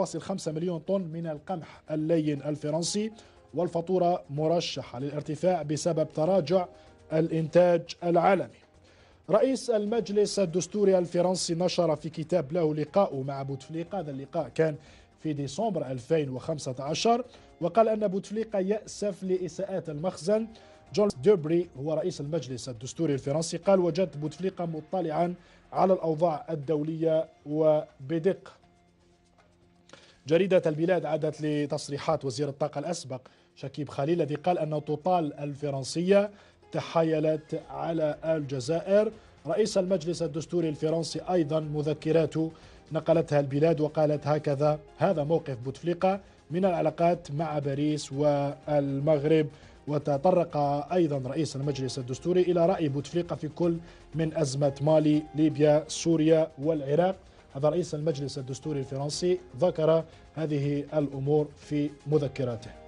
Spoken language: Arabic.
1.5 مليون طن من القمح اللين الفرنسي، والفاتورة مرشحة للارتفاع بسبب تراجع الإنتاج العالمي. رئيس المجلس الدستوري الفرنسي نشر في كتاب له لقاء مع بوتفليقة، هذا اللقاء كان في ديسمبر 2015، وقال أن بوتفليقة يأسف لإساءات المخزن. جون دوبري هو رئيس المجلس الدستوري الفرنسي قال: وجدت بوتفليقة مطلعا على الأوضاع الدولية وبدقة. جريدة البلاد عادت لتصريحات وزير الطاقة الأسبق شكيب خليل الذي قال أن توتال الفرنسية تحايلت على الجزائر. رئيس المجلس الدستوري الفرنسي أيضا مذكراته نقلتها البلاد وقالت هكذا: هذا موقف بوتفليقة من العلاقات مع باريس والمغرب. وتطرق أيضا رئيس المجلس الدستوري إلى رأي بوتفليقة في كل من أزمة مالي، ليبيا، سوريا والعراق. هذا رئيس المجلس الدستوري الفرنسي ذكر هذه الأمور في مذكراته.